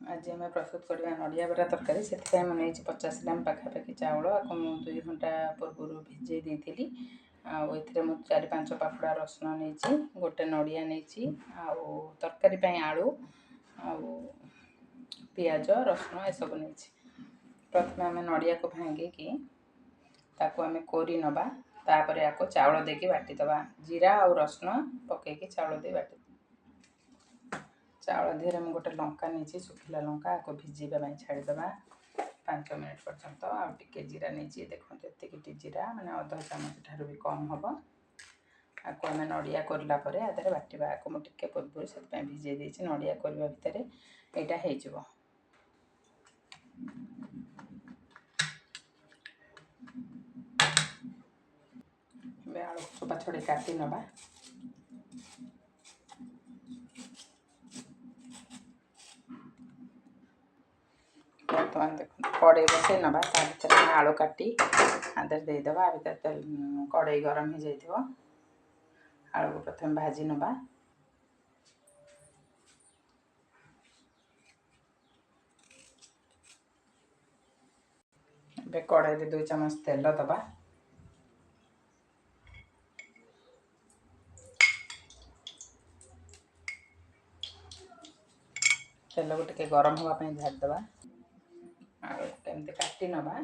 आज आम प्रस्तुत करवा नड़िया बरा तरकारी से मुझे 50 ग्राम पाखापाखि चाउल आपको 2 घंटा पूर्व भिजे देती आउ मु 4-5 पाखुड़ा रसुण नहीं गोटे नड़िया नहीं तरकारी आलू आउ पियाज रसुण एसबू नहीं प्रथम आम नड़िया को भांगिकी ताको आम कोरी नवा तापर आपको चाउल देके बाटीदवा जीरा और रसुण पकईकि चाउल दे बाटी चाउल देहरे मुझे गोटे लंका नहीं सुखिला लंका आपको भिजेबा छाड़ीदे 5 मिनट पर्यंत आउे जीरा नहीं देखते ये जीरा मैंने अध चामच ठार भी कम हम आपको आम नड़िया कोरला आधे बाटा आपको मुझे पूर्व से भिजे देती नड़िया कोरवा भितर यहाँ आलू चोपा छड़े काटी नवा बर्तमान देख कड़े बसई नवा भर आलू काटी आधे देदेबा भर तेल कड़े गरम हो जाइए आलू को प्रथम भाजी नवा कड़े 2 चामच तेल दबा तेल को टे गरम हाँपाई झाड़ीदे आलू एमती काटी नवा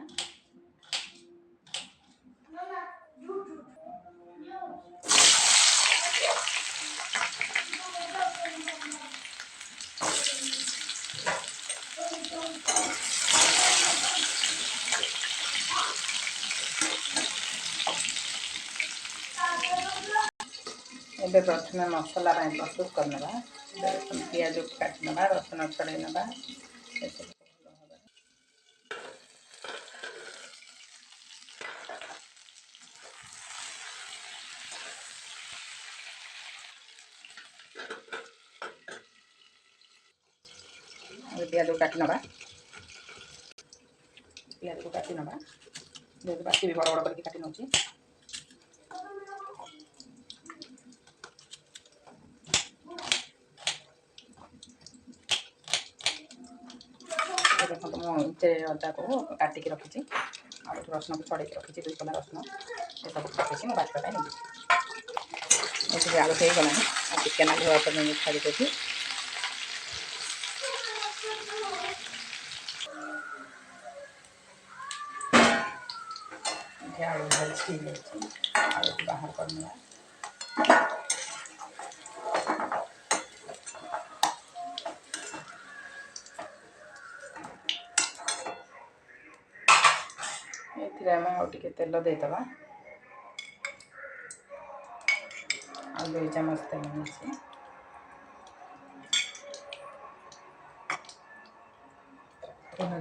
एबे प्रथम मसला प्रस्तुत करना पियाज काटी ना रसुण छड़े ना पियाज को काटी ना पियाज को काटी ना जेहतु बाटी भी बड़ बड़ करके काटी नौची देखो मुझे अदा को काटिकी रखी आलू रसुण को छड़े रखी 2 कला रसुण ये सब रखी मुझे बाटवा नहीं आलू हो गला चिकेन धोआ पर छाड़ी देती आलू भाजी आलू को बाहर करना ये आम आगे तेल देदबा 2 चामच तेल नहीं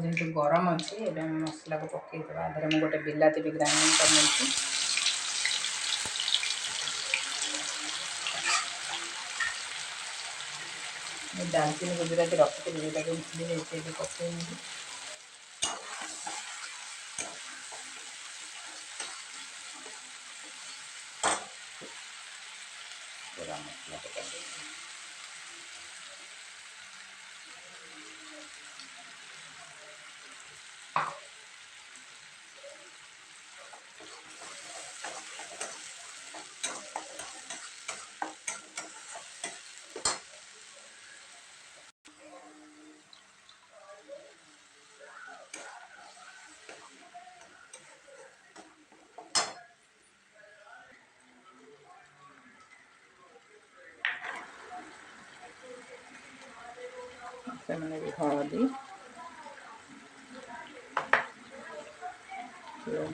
जेहतु गरम अच्छी ये मसला को पकईदे आधे मुझे गोटे बिलाती भी ग्राइंडिंग कर नहीं दालचीनी गुजराती रखी जोटा पकई पूरा मसला पकड़ से मैंने भी हलदी लुण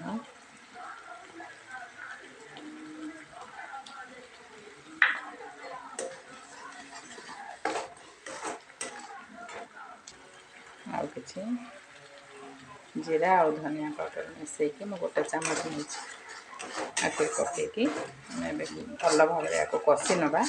आउ कि जीरा और धनिया पाउडर मिसईकि मैं गोटे चामच नहीं आपको पकईकि भल भाव आपको कषि नवा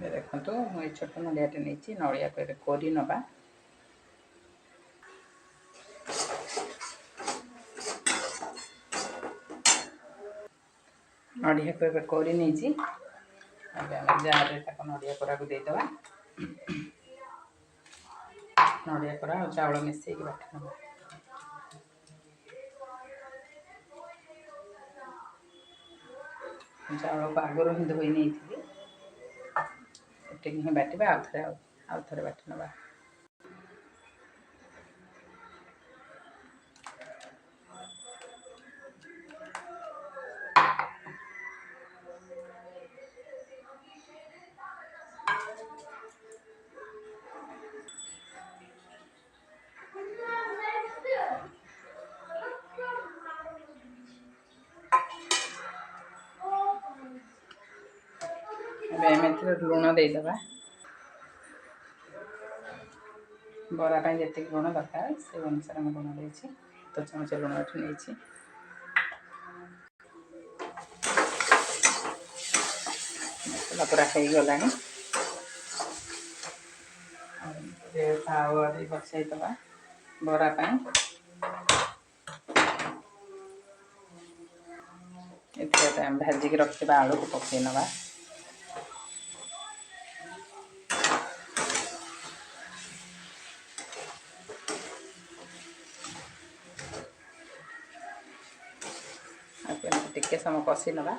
देखो मुझे छोट नड़ियाटे नहीं नड़िया को कोरी नवा नड़िया को एबे कोरी नहीं जार नड़िया कोरा को देदेवा नड़िया कोरा और चावल मिसेक बाटी ना चावल को आगुरी ही धोई नहीं ही बाटा आउ थे बाटी ना लुण देदेवा बरा जी लुण दरकार से अनुसार लुण दे तो चामच लुण नहीं मसला पूरा हो गला तावा बसईदवा बरा भाजिक रखा आलू को पकई नवा टिके समय कषि नवा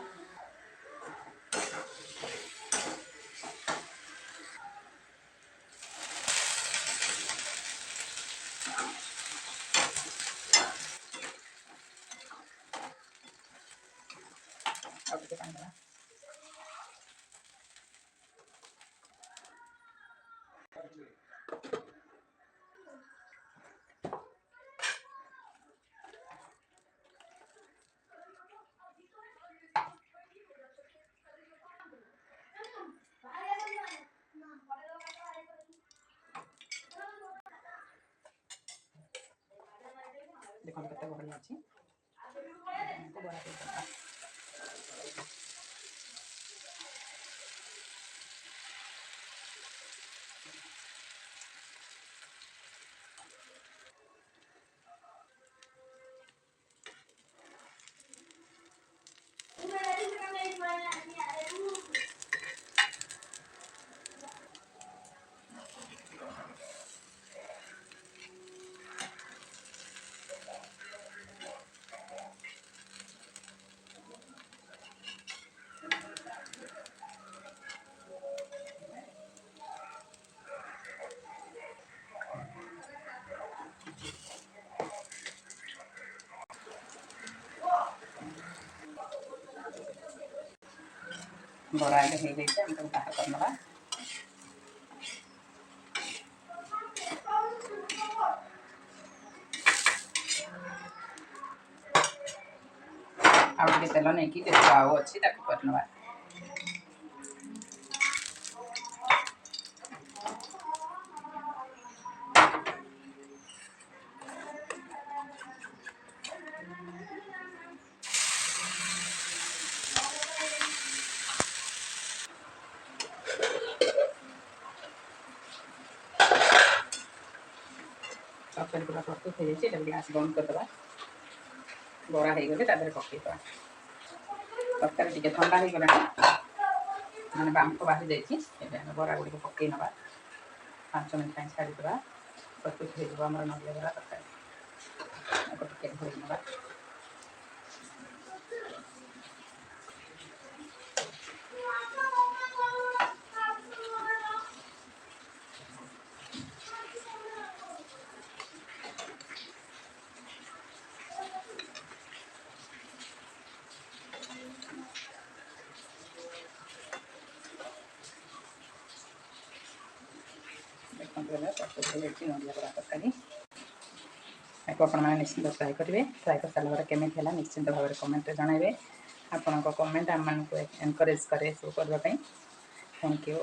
देखो केते बढ़िया अछि बड़ा बड़ा हो गई हम बाहर करना आउ तेल नहीं कि आउ अच्छी करना तरकारी पूरा प्रस्तुत हो जाए गैस बंद करदे बरा हो गले पकईदा तरकारी टे ठंडा हो गला मैंने बांफ बाहरी जाइए बरा गुड़ी पकई ना 5 मिनट छाड़ीदा प्रस्तुत हो नड़िया बरा तरकारी टे धोई ना प्रस्तुत हो जाए नड़िया बरा तरकारी आपने निश्चिंत ट्राए करेंगे ट्राए कर सारा केमी है निश्चिंत भाव में कमेंट जनइबे आपण कमेंट आम एनकरेज करे सब करने थैंक यू।